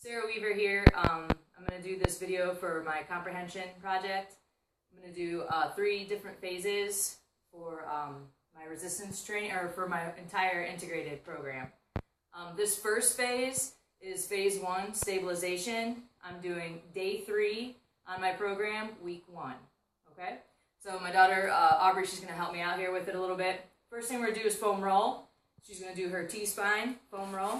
Sarah Weaver here. I'm going to do this video for my comprehension project. I'm going to do 3 different phases for my resistance training, or for my entire integrated program. This first phase is phase 1, stabilization. I'm doing day 3 on my program, week 1. Okay? So my daughter Aubrey, she's going to help me out here with it a little bit. First thing we're going to do is foam roll. She's going to do her T-spine foam roll.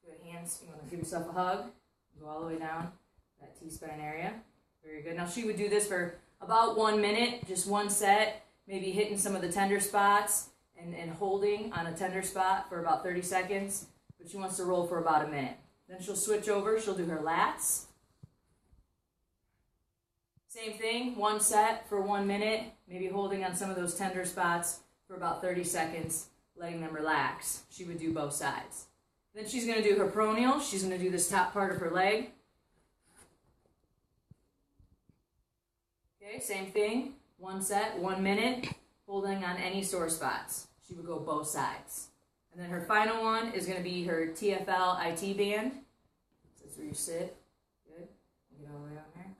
Good hands. You want to give yourself a hug. Go all the way down that T-spine area. Very good. Now she would do this for about 1 minute, just one set, maybe hitting some of the tender spots and holding on a tender spot for about 30 seconds. But she wants to roll for about a minute. Then she'll switch over. She'll do her lats. Same thing, one set for 1 minute, maybe holding on some of those tender spots for about 30 seconds, letting them relax. She would do both sides. Then she's going to do her proneal. She's going to do this top part of her leg. Okay, same thing, one set, 1 minute, holding on any sore spots. She would go both sides. And then her final one is going to be her TFL IT band. That's where you sit. Good. Get all the way on there.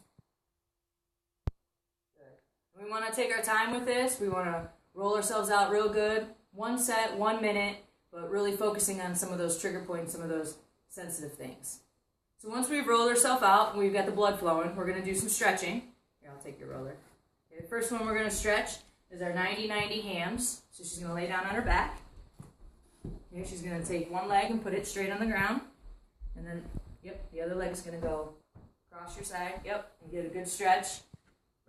Good. We want to take our time with this. We want to roll ourselves out real good. One set, 1 minute, but really focusing on some of those trigger points, some of those sensitive things. So once we've rolled ourselves out and we've got the blood flowing, we're going to do some stretching. Here, I'll take your roller. Okay, the first one we're going to stretch is our 90-90 hams. So she's going to lay down on her back. Okay, she's going to take one leg and put it straight on the ground. And then, yep, the other leg's going to go across your side. Yep, and get a good stretch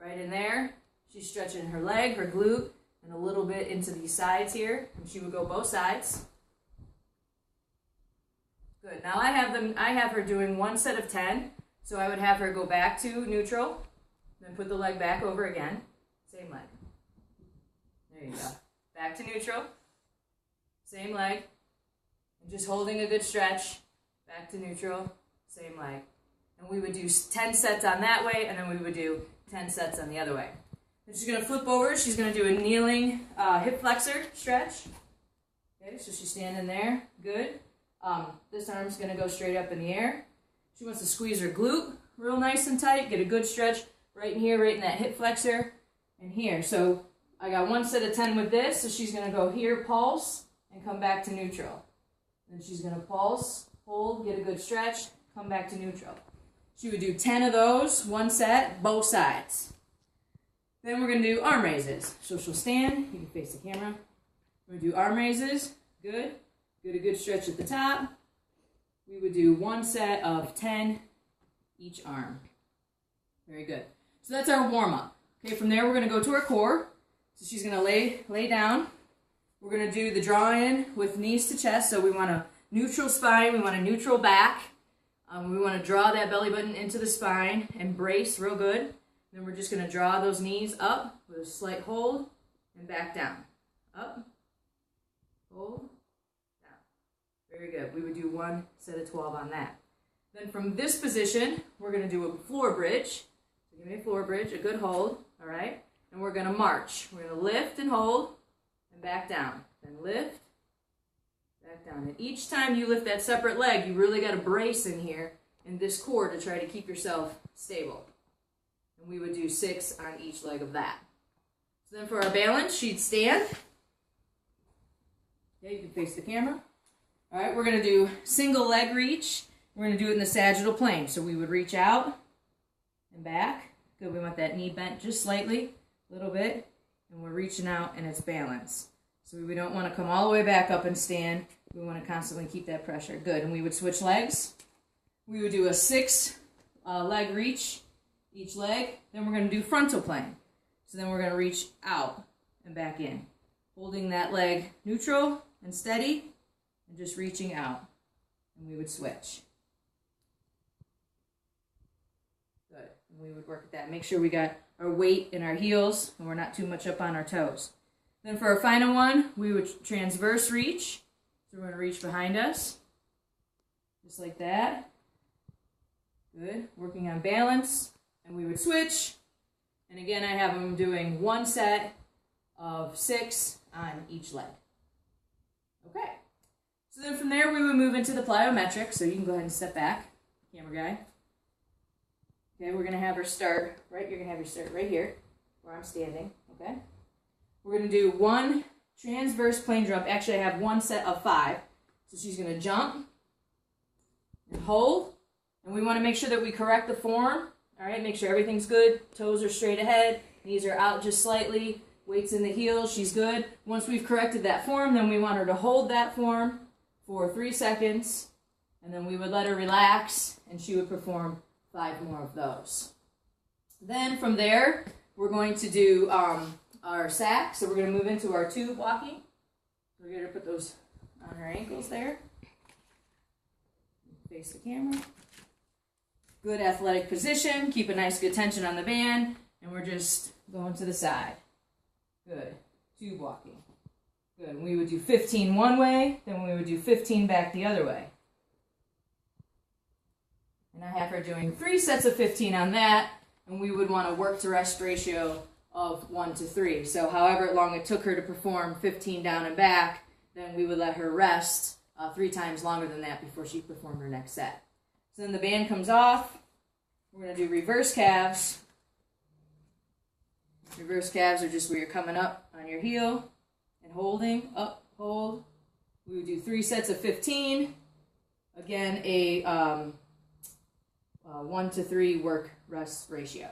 right in there. She's stretching her leg, her glute, and a little bit into these sides here. And she would go both sides. Good. Now I have her doing one set of 10. So I would have her go back to neutral, then put the leg back over again. Same leg. There you go. Back to neutral. Same leg. And just holding a good stretch. Back to neutral. Same leg. And we would do 10 sets on that way, and then we would do 10 sets on the other way. And she's going to flip over. She's going to do a kneeling hip flexor stretch. Okay, so she's standing there. Good. This arm's going to go straight up in the air. She wants to squeeze her glute real nice and tight. Get a good stretch right in here, right in that hip flexor, and here. So I got one set of 10 with this. So she's going to go here, pulse, and come back to neutral. Then she's going to pulse, hold, get a good stretch, come back to neutral. She would do 10 of those, one set, both sides. Then we're going to do arm raises. So she'll stand. You can face the camera. We're going to do arm raises. Good. Get a good stretch at the top. We would do one set of 10 each arm. Very good. So that's our warm-up. Okay, from there we're going to go to our core. So she's going to lay down. We're going to do the draw-in with knees to chest. So we want a neutral spine. We want a neutral back. We want to draw that belly button into the spine and brace real good. Then we're just going to draw those knees up with a slight hold and back down. Up, hold, down. Very good. We would do one set of 12 on that. Then from this position, we're going to do a floor bridge. So give me a floor bridge, a good hold, all right? And we're going to march. We're going to lift and hold and back down. Then lift, back down. And each time you lift that separate leg, you really got to brace in here in this core to try to keep yourself stable. And we would do 6 on each leg of that. So then for our balance, she'd stand. Okay, you can face the camera. All right, we're going to do single leg reach. We're going to do it in the sagittal plane. So we would reach out and back. Good, we want that knee bent just slightly, a little bit. And we're reaching out and it's balance. So we don't want to come all the way back up and stand. We want to constantly keep that pressure. Good, and we would switch legs. We would do a 6 leg reach each leg. Then we're going to do frontal plane. So then we're going to reach out and back in. Holding that leg neutral and steady and just reaching out. And we would switch. Good. And we would work at that. Make sure we got our weight in our heels and we're not too much up on our toes. Then for our final one, we would transverse reach. So we're going to reach behind us. Just like that. Good. Working on balance. And we would switch. And again, I have them doing one set of 6 on each leg. Okay. So then from there we would move into the plyometric. So you can go ahead and step back, camera guy. Okay, we're going to have her start, right? You're going to have her start right here where I'm standing, okay? We're going to do one transverse plane jump. Actually, I have one set of 5. So she's going to jump and hold. And we want to make sure that we correct the form. All right, make sure everything's good. Toes are straight ahead. Knees are out just slightly. Weights in the heels. She's good. Once we've corrected that form, then we want her to hold that form for 3 seconds. And then we would let her relax, and she would perform 5 more of those. Then from there, we're going to do our sack. So we're going to move into our tube walking. We're going to put those on her ankles there. Face the camera. Good athletic position. Keep a nice good tension on the band. And we're just going to the side. Good. Tube walking. Good. We would do 15 one way, then we would do 15 back the other way. And I have her doing 3 sets of 15 on that, and we would want a work to rest ratio of 1 to 3. So however long it took her to perform 15 down and back, then we would let her rest 3 times longer than that before she performed her next set. So then the band comes off. We're going to do reverse calves. Reverse calves are just where you're coming up on your heel and holding, up, hold. We would do 3 sets of 15. Again, a 1 to 3 work rest ratio.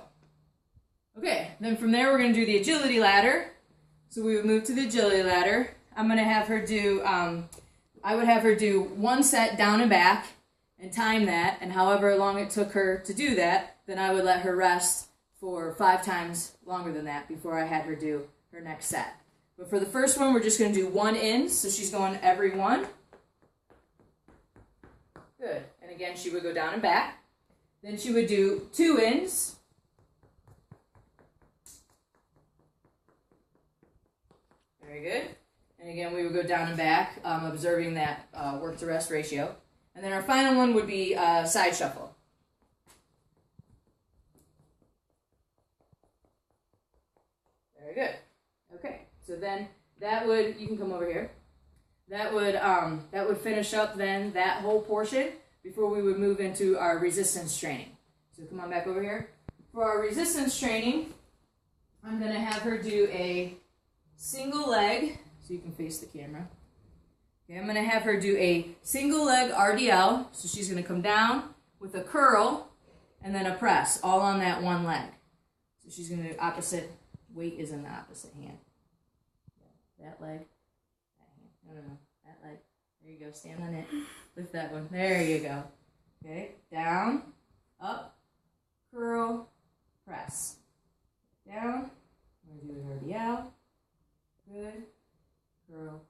Okay, then from there we're going to do the agility ladder. So we would move to the agility ladder. I'm going to have her do, I would have her do 1 set down and back and time that, and however long it took her to do that, then I would let her rest for 5 times longer than that before I had her do her next set. But for the first one, we're just going to do 1 in, so she's going every 1. Good. And again, she would go down and back. Then she would do 2 ins. Very good. And again, we would go down and back, observing that work to rest ratio. And then our final one would be side shuffle. Very good. Okay, so then that would, you can come over here. That would finish up then that whole portion before we would move into our resistance training. So come on back over here. For our resistance training, I'm going to have her do a single leg, so you can face the camera. Okay, I'm going to have her do a single leg RDL, so she's going to come down with a curl and then a press, all on that 1 leg. So she's going to do opposite, weight is in the opposite hand. That leg, that hand, no, that leg. There you go, stand on it, lift that one, there you go. Okay, down, up, curl, press. Down, we're going to do an RDL, good, curl,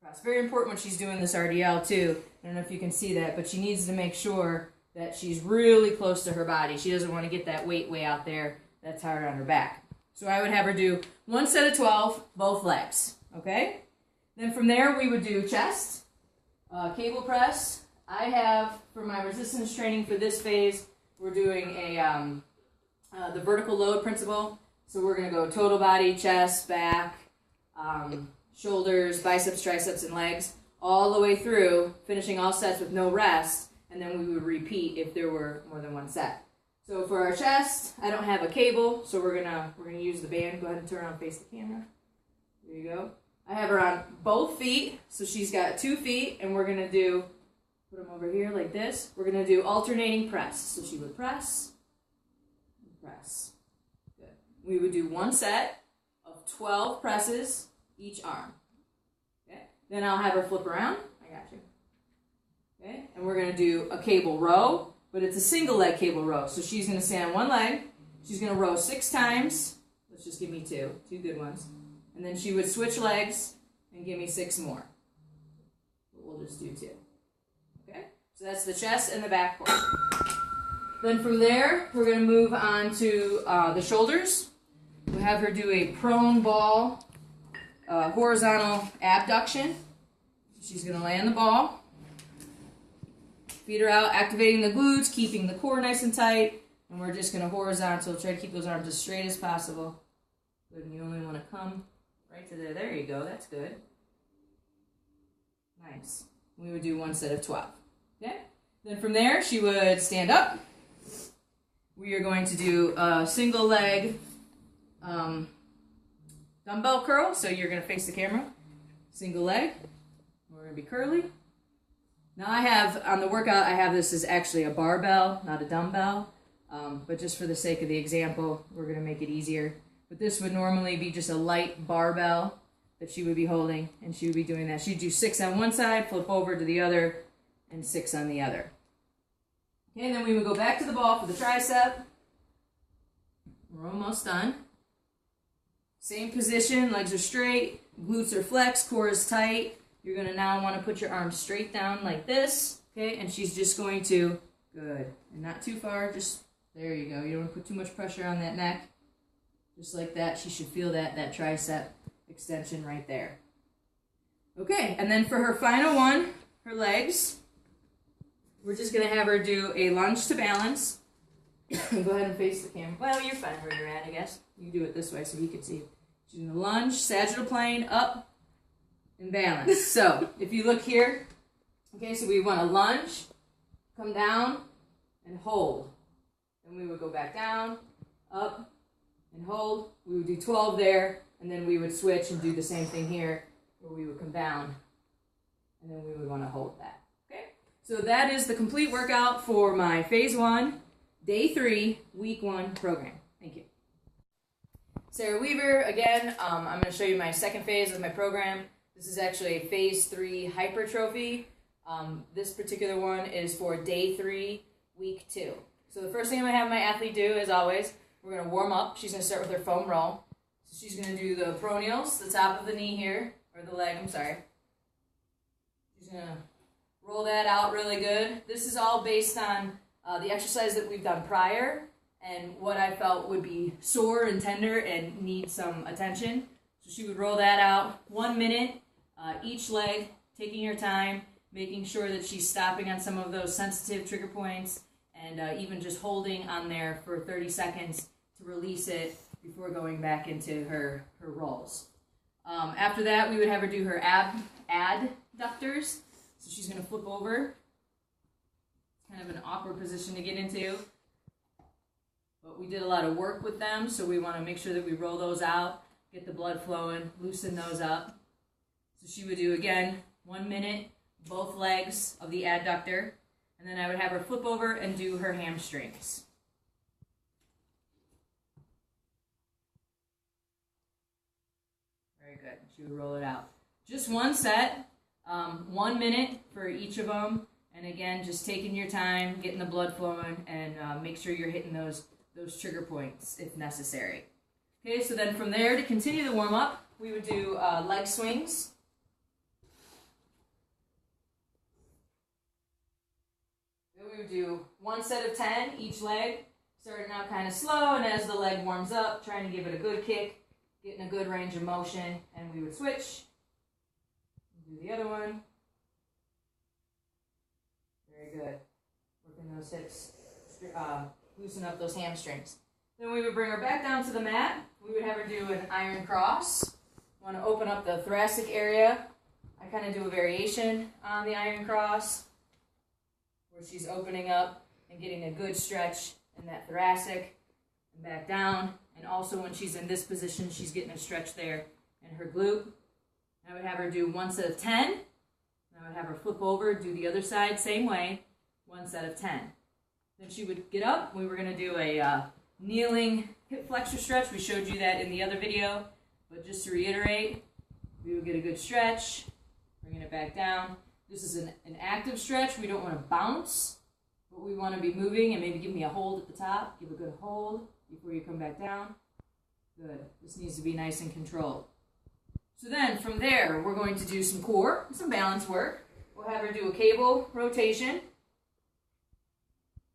press. Very important when she's doing this RDL too. I don't know if you can see that, but she needs to make sure that she's really close to her body. She doesn't want to get that weight way out there. That's hard on her back. So I would have her do 1 set of 12, both legs. Okay? Then from there we would do chest, cable press. I have, for my resistance training for this phase, we're doing the vertical load principle. So we're going to go total body, chest, back, shoulders, biceps, triceps, and legs, all the way through, finishing all sets with no rest, and then we would repeat if there were more than 1 set. So for our chest, I don't have a cable, so we're gonna use the band. Go ahead and turn around and face the camera. There you go. I have her on both feet, so she's got 2 feet, and we're gonna do, put them over here like this. We're gonna do alternating press. So she would press, and press. Good. We would do 1 set of 12 presses each arm. Okay. Then I'll have her flip around. I got you. Okay. And we're gonna do a cable row. But it's a single leg cable row. So she's going to stand on 1 leg. She's going to row 6 times. Let's just give me 2 good ones. And then she would switch legs and give me 6 more. But we'll just do 2. Okay? So that's the chest and the back part. Then from there, we're going to move on to the shoulders. We'll have her do a prone ball, horizontal abduction. She's going to lay on the ball. Feet are out, activating the glutes, keeping the core nice and tight, and we're just going to horizontal, try to keep those arms as straight as possible. Good, and you only want to come right to there. There you go, that's good. Nice. We would do one set of 12. Okay? Then from there, she would stand up. We are going to do a single leg dumbbell curl. So you're going to face the camera. Single leg. We're going to be curly. Now I have, on the workout, I have this as actually a barbell, not a dumbbell. But just for the sake of the example, we're going to make it easier. But this would normally be just a light barbell that she would be holding, and she would be doing that. She'd do 6 on one side, flip over to the other, and 6 on the other. Okay, and then we would go back to the ball for the tricep. We're almost done. Same position, legs are straight, glutes are flexed, core is tight. You're going to now want to put your arms straight down like this, okay? And she's just going to, good, and not too far, just, there you go. You don't want to put too much pressure on that neck. Just like that, she should feel that tricep extension right there. Okay, and then for her final one, her legs, we're just going to have her do a lunge to balance. Go ahead and face the camera. Well, you're fine where you're at, I guess. You do it this way so you can see. She's going to lunge, sagittal plane, up, and balance. So, if you look here, okay, so we want to lunge, come down, and hold. Then we would go back down, up, and hold. We would do 12 there, and then we would switch and do the same thing here, where we would come down, and then we would want to hold that. Okay? So that is the complete workout for my Phase 1, Day 3, Week 1 program. Thank you. Sarah Weaver, again, I'm going to show you my second phase of my program. This is actually a Phase 3 hypertrophy. This particular one is for Day 3, Week 2. So the first thing I'm going to have my athlete do, as always, we're going to warm up. She's going to start with her foam roll. So she's going to do the peroneals, the top of the knee here, or the leg, I'm sorry. She's going to roll that out really good. This is all based on the exercise that we've done prior and what I felt would be sore and tender and need some attention. So she would roll that out 1 minute, each leg, taking her time, making sure that she's stopping on some of those sensitive trigger points, and even just holding on there for 30 seconds to release it before going back into her rolls. After that, we would have her do her adductors. So she's going to flip over. It's kind of an awkward position to get into. But we did a lot of work with them, so we want to make sure that we roll those out, get the blood flowing, loosen those up. So she would do, again, 1 minute, both legs of the adductor. And then I would have her flip over and do her hamstrings. Very good. She would roll it out. Just one set, 1 minute for each of them. And again, just taking your time, getting the blood flowing, and make sure you're hitting those trigger points if necessary. Okay, so then from there, to continue the warm-up, we would do leg swings. We would do 1 set of 10 each leg, starting out kind of slow, and as the leg warms up, trying to give it a good kick, getting a good range of motion, and we would switch. Do the other one. Very good. Working those hips, loosen up those hamstrings. Then we would bring her back down to the mat. We would have her do an iron cross. Want to open up the thoracic area. I kind of do a variation on the iron cross, where she's opening up and getting a good stretch in that thoracic and back down. And also when she's in this position, she's getting a stretch there in her glute. I would have her do 1 set of 10. I would have her flip over, do the other side, same way, 1 set of 10. Then she would get up. We were going to do a kneeling hip flexor stretch. We showed you that in the other video. But just to reiterate, we would get a good stretch, bringing it back down. This is an active stretch. We don't want to bounce, but we want to be moving, and maybe give me a hold at the top. Give a good hold before you come back down. Good. This needs to be nice and controlled. So then from there, we're going to do some core, some balance work. We'll have her do a cable rotation.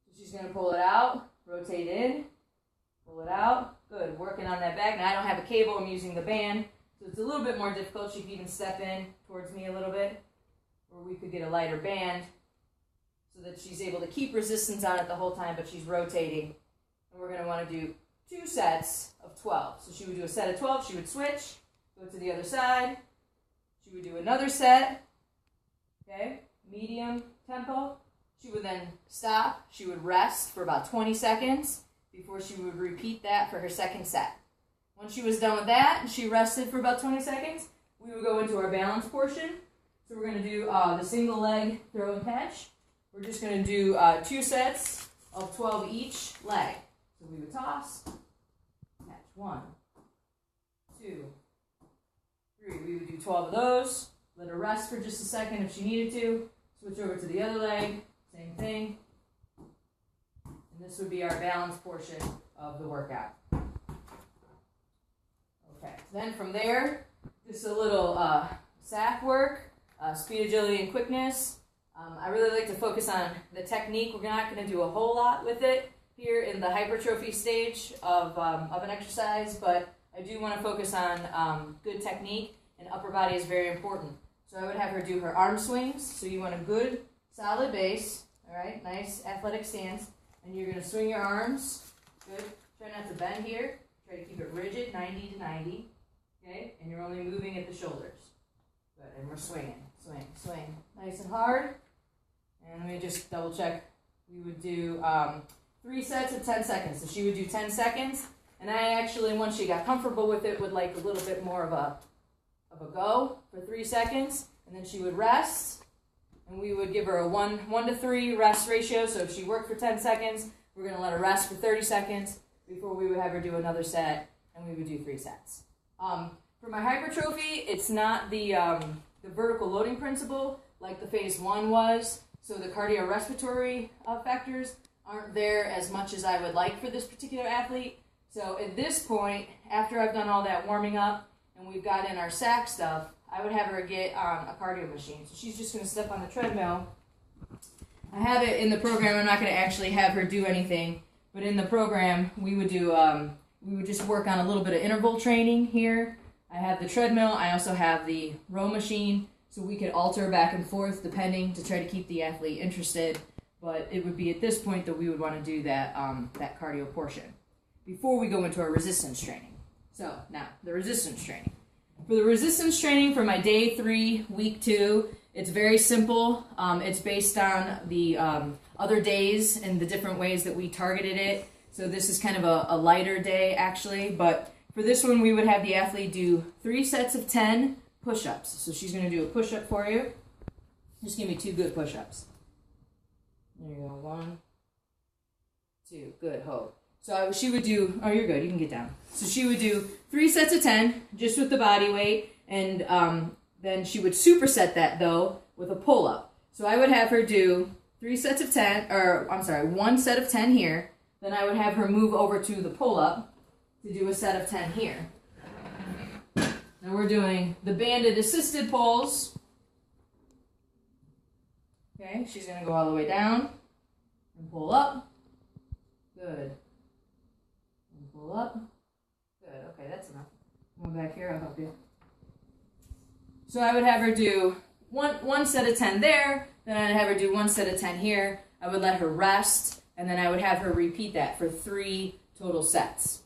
So she's going to pull it out, rotate in, pull it out. Good. Working on that back. Now I don't have a cable. I'm using the band. So it's a little bit more difficult. She can even step in towards me a little bit. Or we could get a lighter band so that she's able to keep resistance on it the whole time, but she's rotating. And we're going to want to do 2 sets of 12. So she would do a set of 12. She would switch, go to the other side. She would do another set. Okay? medium tempo. She would then stop. She would rest for about 20 seconds before she would repeat that for her second set. Once she was done with that and she rested for about 20 seconds, we would go into our balance portion. So we're going to do the single leg throw and catch. We're just going to do 2 sets of 12 each leg. So we would toss, catch, 1, 2, 3. We would do 12 of those. Let her rest for just a second if she needed to. Switch over to the other leg, same thing. And this would be our balance portion of the workout. Okay, then from there, just a little SAC work, speed, agility, and quickness. I really like to focus on the technique. We're not going to do a whole lot with it here in the hypertrophy stage of an exercise, but I do want to focus on good technique, and upper body is very important. So I would have her do her arm swings. So you want a good, solid base, all right, nice athletic stance, and you're going to swing your arms. Good. Try not to bend here. Try to keep it rigid, 90 to 90, okay, and you're only moving at the shoulders. Good, and we're swinging, swing, swing, nice and hard. And let me just double check. We would do 3 sets of 10 seconds. So she would do 10 seconds, and I actually, once she got comfortable with it, would like a little bit more of a go for 3 seconds, and then she would rest, and we would give her a 1 to 3 rest ratio. So if she worked for 10 seconds, we're going to let her rest for 30 seconds before we would have her do another set, and we would do 3 sets. For my hypertrophy, it's not the vertical loading principle like the phase 1 was, so the cardiorespiratory factors aren't there as much as I would like for this particular athlete. So at this point, after I've done all that warming up and we've got in our SAC stuff, I would have her get on a cardio machine. So she's just going to step on the treadmill. I have it in the program. I'm not going to actually have her do anything, but in the program, we would do we would just work on a little bit of interval training here. I have the treadmill. I also have the row machine, so we could alter back and forth depending to try to keep the athlete interested. But it would be at this point that we would want to do that that cardio portion before we go into our resistance training. So now the resistance training. For the resistance training for my day 3, week 2, it's very simple. It's based on the other days and the different ways that we targeted it. So this is kind of a lighter day actually, but for this one we would have the athlete do 3 sets of 10 push-ups. So she's going to do a push-up for you. Just give me 2 good push-ups. There you go. 1, 2. Good. Hold. So she would do, oh, you're good. You can get down. So she would do 3 sets of 10 just with the body weight, and then she would superset that, though, with a pull-up. So I would have her do 3 sets of 10, or I'm sorry, 1 set of 10 here. Then I would have her move over to the pull-up to do a set of 10 here. Now we're doing the banded assisted pulls. Okay, she's going to go all the way down and pull up. Good. And pull up. Good. Okay, that's enough. Come back here, I'll help you. So I would have her do one set of 10 there, then I'd have her do 1 set of 10 here. I would let her rest, and then I would have her repeat that for 3 total sets.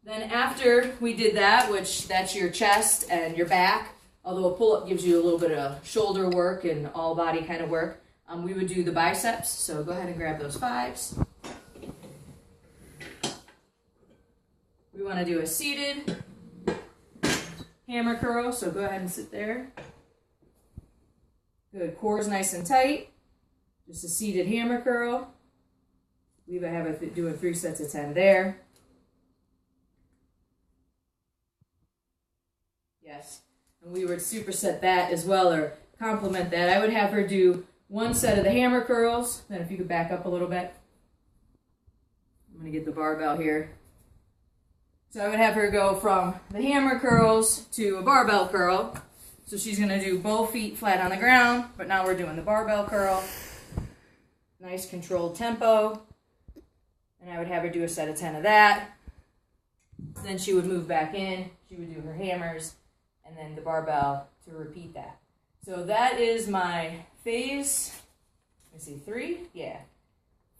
Then after we did that, which that's your chest and your back, although a pull-up gives you a little bit of shoulder work and all body kind of work, we would do the biceps. So go ahead and grab those 5s. We want to do a seated hammer curl, so go ahead and sit there. Good, core's nice and tight. Just a seated hammer curl. We would have it doing 3 sets of 10 there. Yes, and we would superset that as well, or complement that. I would have her do 1 set of the hammer curls. Then if you could back up a little bit. I'm going to get the barbell here. So I would have her go from the hammer curls to a barbell curl. So she's going to do both feet flat on the ground, but now we're doing the barbell curl. Nice controlled tempo. And I would have her do a set of 10 of that. Then she would move back in. She would do her hammers and then the barbell to repeat that. So that is my phase, let me see, 3? Yeah.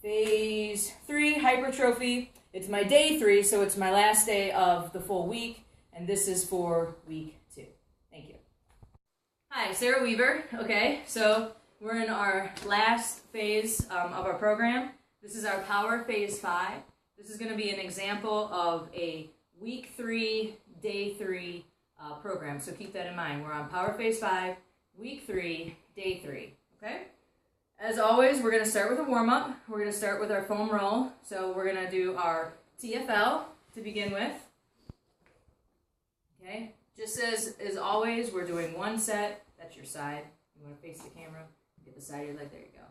Phase 3 hypertrophy. It's my day 3, so it's my last day of the full week, and this is for week 2. Thank you. Hi, Sarah Weaver. Okay, so we're in our last phase of our program. This is our Power Phase 5. This is going to be an example of a week 3, day 3 program. So keep that in mind. We're on Power Phase 5, week 3, day 3. Okay? As always, we're going to start with a warm-up. We're going to start with our foam roll. So we're going to do our TFL to begin with. Okay? Just as always, we're doing one set. That's your side. You want to face the camera. Get the side of your leg. There you go.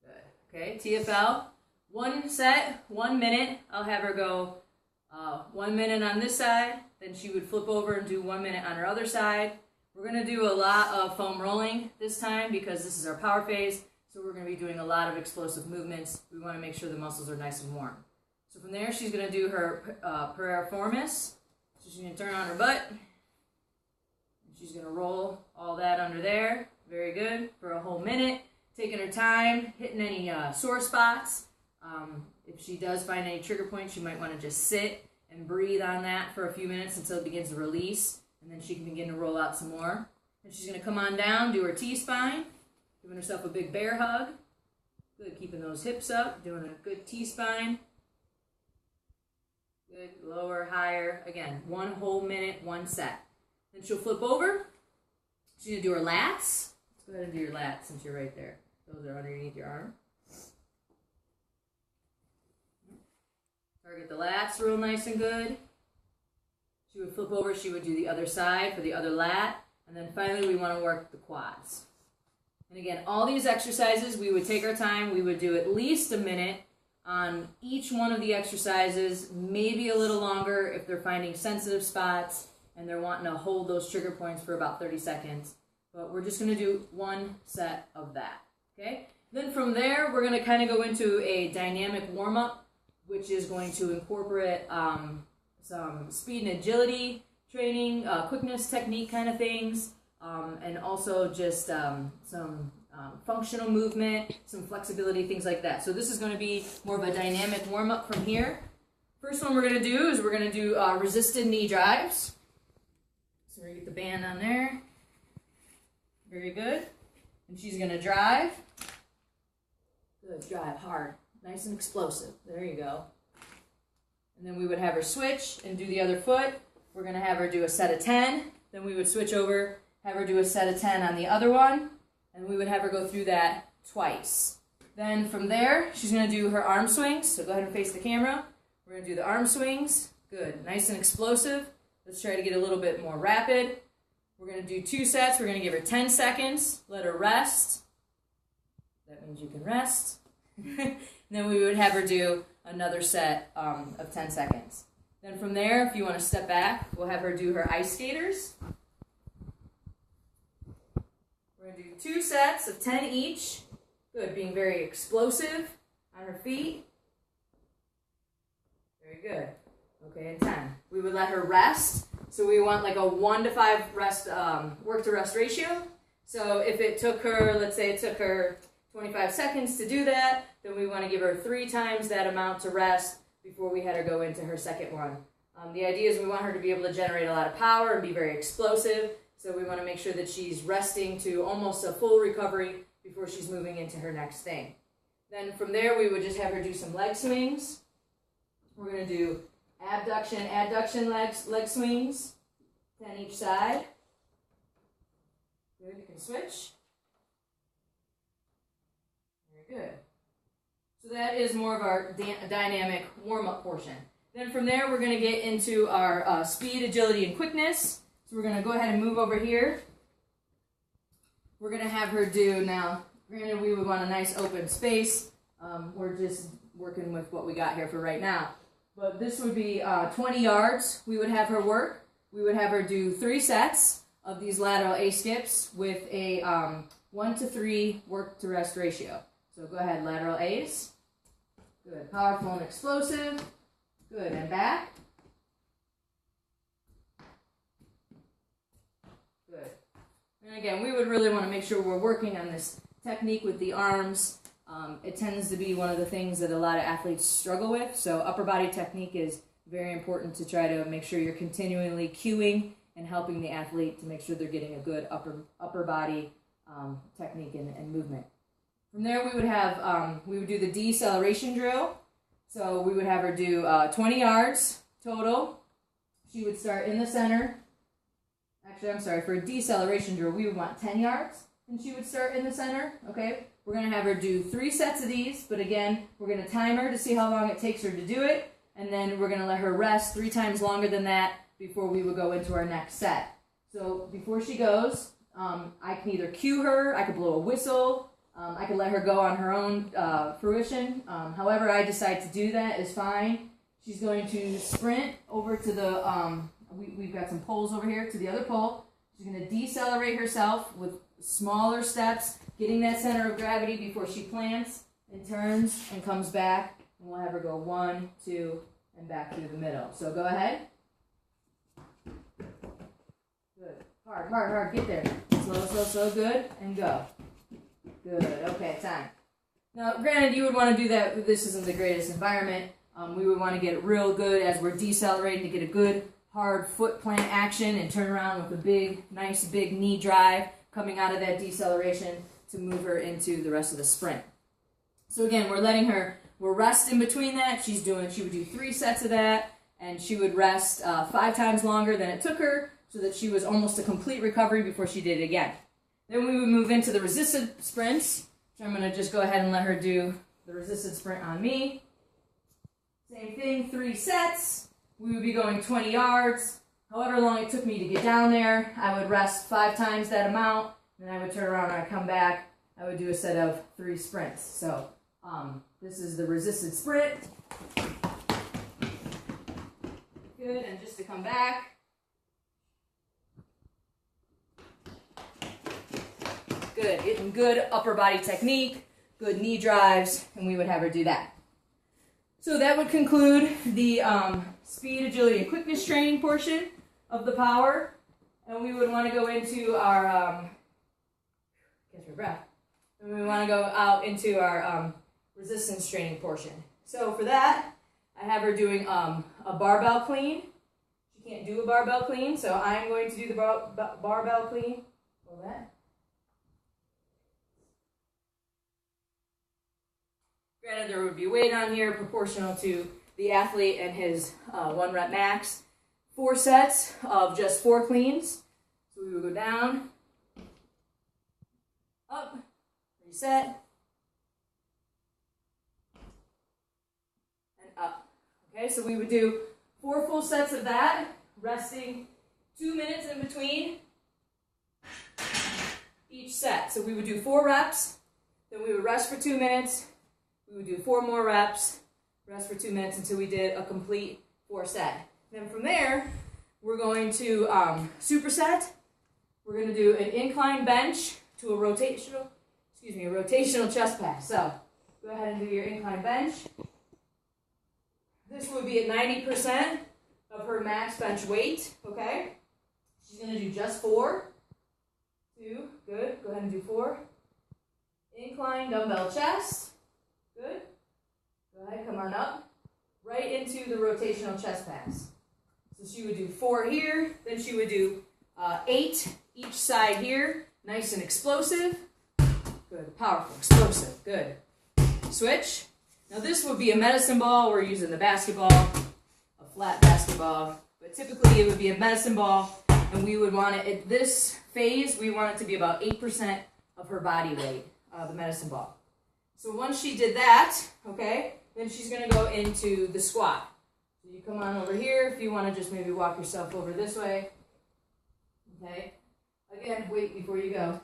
Good. Okay, TFL. One set, 1 minute. I'll have her go 1 minute on this side. Then she would flip over and do 1 minute on her other side. We're going to do a lot of foam rolling this time because this is our power phase. So we're going to be doing a lot of explosive movements. We want to make sure the muscles are nice and warm. So from there, she's going to do her piriformis. So she's going to turn on her butt. She's going to roll all that under there. Very good. For a whole minute. Taking her time, hitting any sore spots. If she does find any trigger points, she might want to just sit and breathe on that for a few minutes until it begins to release. And then she can begin to roll out some more. And she's going to come on down, do her T-spine. Giving herself a big bear hug. Good. Keeping those hips up. Doing a good T-spine. Good. Lower, higher. Again, 1 whole minute, 1 set. Then she'll flip over. She's going to do her lats. Let's go ahead and do your lats since you're right there. Those are underneath your arm. Target the lats real nice and good. She would flip over. She would do the other side for the other lat. And then finally we want to work the quads. And again, all these exercises, we would take our time. We would do at least a minute on each one of the exercises, maybe a little longer if they're finding sensitive spots and they're wanting to hold those trigger points for about 30 seconds. But we're just going to do 1 set of that, okay? Then from there, we're going to kind of go into a dynamic warm-up, which is going to incorporate some speed and agility training, quickness technique kind of things, and also just some functional movement, some flexibility, things like that. So this is going to be more of a dynamic warm-up from here. First one we're going to do is we're going to do resisted knee drives. So we're going to get the band on there. Very good. And she's going to drive. Good, drive hard. Nice and explosive. There you go. And then we would have her switch and do the other foot. We're going to have her do a set of 10. Then we would switch over, have her do a set of 10 on the other one. And we would have her go through that twice. Then from there, she's going to do her arm swings. So go ahead and face the camera. We're going to do the arm swings. Good. Nice and explosive. Let's try to get a little bit more rapid. We're going to do 2 sets. We're going to give her 10 seconds. Let her rest. That means you can rest. Then we would have her do another set of 10 seconds. Then from there, if you want to step back, we'll have her do her ice skaters. We're going to do 2 sets of 10 each. Good, being very explosive on her feet. Very good. Okay, and 10. We would let her rest. So we want like a 1 to 5 rest, work to rest ratio. So if it took her, let's say it took her 25 seconds to do that, then we want to give her 3 times that amount to rest before we had her go into her second one. The idea is we want her to be able to generate a lot of power and be very explosive. So we want to make sure that she's resting to almost a full recovery before she's moving into her next thing. Then from there, we would just have her do some leg swings. We're going to do adduction leg swings, 10 each side. Good, you can switch. Very good. So that is more of our dynamic warm-up portion. Then from there, we're going to get into our speed, agility, and quickness. So we're going to go ahead and move over here. We're going to have her do, now, granted we would want a nice open space. We're just working with what we got here for right now. But this would be 20 yards we would have her work. We would have her do 3 sets of these lateral A skips with a 1 to 3 work to rest ratio. So go ahead, lateral A's. Good, powerful and explosive. Good, and back. Good. And again, we would really want to make sure we're working on this technique with the arms. It tends to be one of the things that a lot of athletes struggle with. So upper body technique is very important to try to make sure you're continually cueing and helping the athlete to make sure they're getting a good upper body technique and movement. From there, we would do the deceleration drill. So we would have her do 20 yards total. She would start in the center. Actually, I'm sorry, for a deceleration drill, we would want 10 yards, and she would start in the center, okay? We're going to have her do 3 sets of these, but again, we're going to time her to see how long it takes her to do it, and then we're going to let her rest 3 times longer than that before we would go into our next set. So before she goes, I can either cue her, I could blow a whistle, I could let her go on her own fruition. However I decide to do that is fine. She's going to sprint over to the, we've got some poles over here, to the other pole. She's going to decelerate herself with smaller steps, getting that center of gravity before she plants and turns and comes back. And we'll have her go 1, 2, and back through the middle. So go ahead. Good. Hard, hard, hard. Get there. Slow, slow, slow. Good. And go. Good. Okay, time. Now, granted, you would want to do that. This isn't the greatest environment. We would want to get it real good as we're decelerating to get a good, hard foot plant action and turn around with a big, nice, big knee drive coming out of that deceleration to move her into the rest of the sprint. So again, we're rest in between that. She would do 3 sets of that, and she would rest 5 times longer than it took her so that she was almost a complete recovery before she did it again. Then we would move into the resisted sprints. So I'm going to just go ahead and let her do the resisted sprint on me. Same thing, 3 sets. We would be going 20 yards. However long it took me to get down there, I would rest 5 times that amount, and I would turn around and I'd come back. I would do a set of 3 sprints. So this is the resisted sprint. Good, and just to come back. Good, getting good upper body technique, good knee drives, and we would have her do that. So that would conclude the speed, agility, and quickness training portion of the power. And we would want to go into our, catch my breath. And we want to go out into our resistance training portion. So for that, I have her doing a barbell clean. She can't do a barbell clean, so I'm going to do the barbell clean. Hold that. Granted, there would be weight on here proportional to the athlete and his 1 rep max. 4 sets of just 4 cleans. So we would go down, up, reset, and up. Okay, so we would do 4 full sets of that, resting 2 minutes in between each set. So we would do 4 reps, then we would rest for 2 minutes. We would do 4 more reps, rest for 2 minutes until we did a complete 4 set. Then from there, we're going to superset. We're going to do an incline bench to a rotational chest pass. So go ahead and do your incline bench. This would be at 90% of her max bench weight, okay? She's going to do just 4. 2, good. Go ahead and do 4. Incline dumbbell chest. Good. Go ahead, come on up. Right into the rotational chest pass. So she would do 4 here, then she would do 8 each side here. Nice and explosive. Good, powerful, explosive, good. Switch. Now this would be a medicine ball. We're using the basketball, a flat basketball. But typically it would be a medicine ball, and we would want it, at this phase, we want it to be about 8% of her body weight, the medicine ball. So once she did that, okay, then she's going to go into the squat. So you come on over here if you want to just maybe walk yourself over this way. Okay. Again, wait before you go.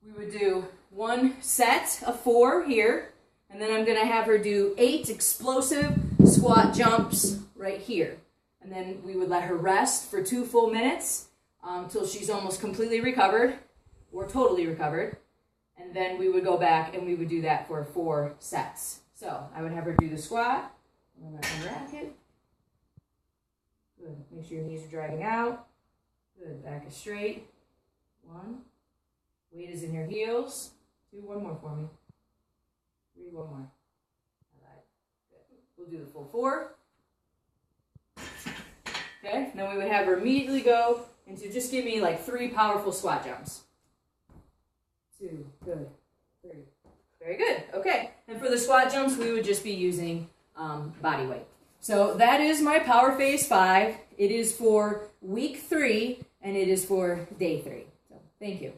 We would do 1 set of 4 here, and then I'm going to have her do 8 explosive squat jumps right here. And then we would let her rest for 2 full minutes until she's almost completely recovered or totally recovered. And then we would go back and we would do that for 4 sets. So I would have her do the squat. I'm going to unwrap it. Good. Make sure your knees are dragging out. Good. Back is straight. 1. Weight is in your heels. 2. 1 more for me. 3. 1 more. All right. Good. We'll do the full 4. Okay. Then we would have her immediately go into just give me like 3 powerful squat jumps. 2, good, 3. Very good. Okay. And for the squat jumps, we would just be using body weight. So that is my Power Phase 5. It is for week 3, and it is for day 3. So thank you.